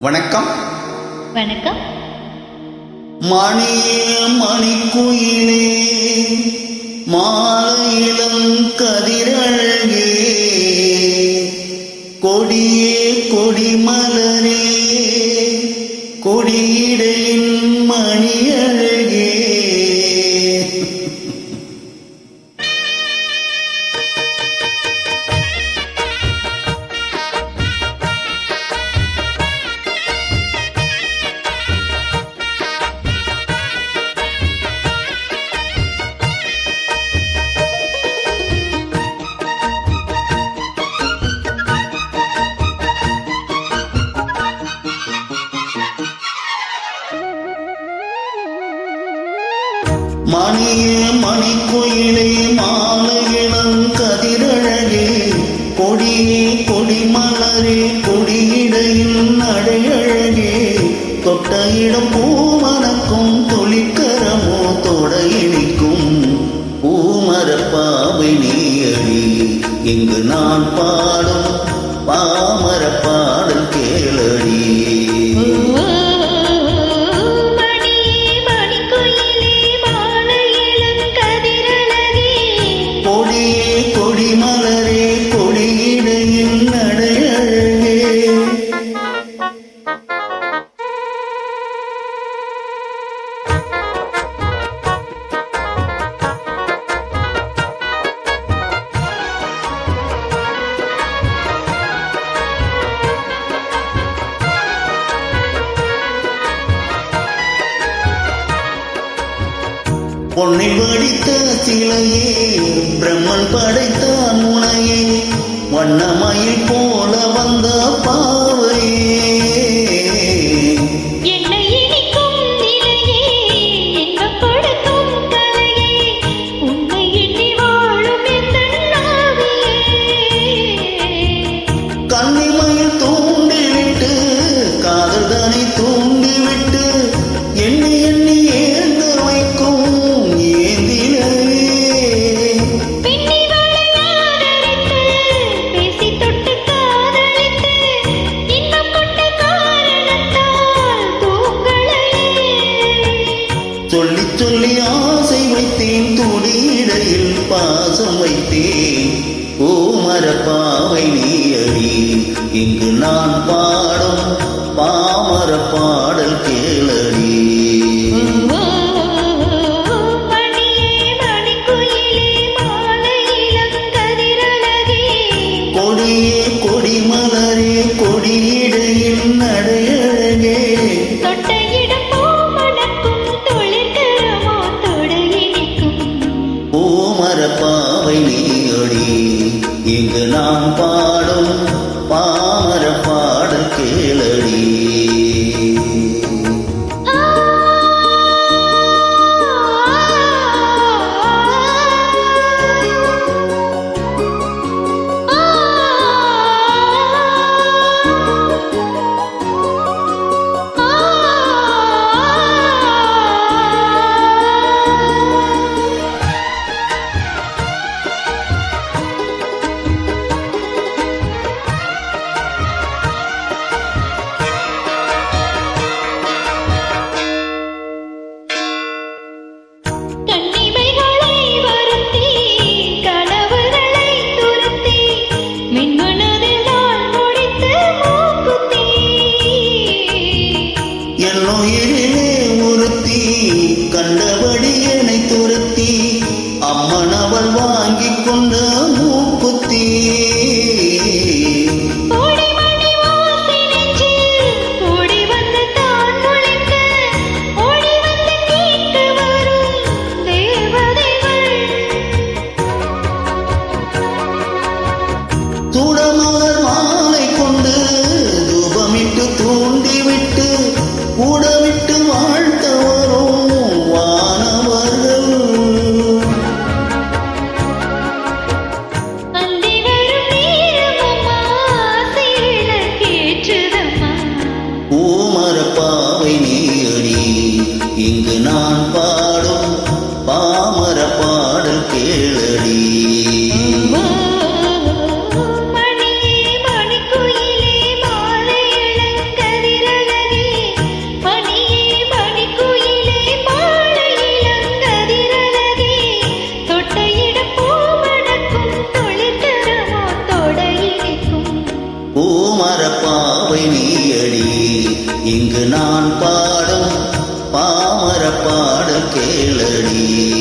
வணக்கம். வணக்கம். மணியே மணிக்குயிலே மாலையிலம் கதிரழகே கொடியே கொடிமலரே கொடியிடையின் மணியழகே. மணியே மணிக்குயிலே மாலையிளம் கதிரழகே கொடியே கொடிமலரே கொடியிடையில் நடையழகே தொட்ட இடம் பூமணக்கும் தொழிற்கரமோ தொடையினிக்கும் பூமரப்பாவை நீயடி இங்கு நான் பாடும் பாமர பாடல் கேளடி. கொடிமலரே கொடியிடையில் நடையழகே. பொன்னை வடித்த சிலையே பிரம்மன் படைத்தான் உனையே வண்ணமயில் போல வந்த பாவையே. கன்னிமயில் தூண்டிவிட்டு காதல் தனி தூண்டிவிட்டு எண்ணி எண்ணி ஏந்து வைக்கும் சொல்லி சொல்லி ஆசை வைத்தேன் துடியிடையில் பாசம் வைத்தேன் பூமரப்பாவை நீயடி இங்கு நான் பாடும் பாமர பாடல் கேளடி. கொடியே கொடிமலரே கொடியிடையில் நடையழகே பூமரப்பாவை நீயடி இங்கு நான் பாடும் பாமர பாடல் கேளடி. என்னுயிரிலே ஒருத்தி கண்டபடி என்னை துரத்தி அம்மன் அவள் வாங்கிக் கொண்ட மூக்குத்தி. சூடமலர் மாலை கொண்டு தூபமிட்டு தூண்டிவிட்டு கூடவிட்டு கேளடி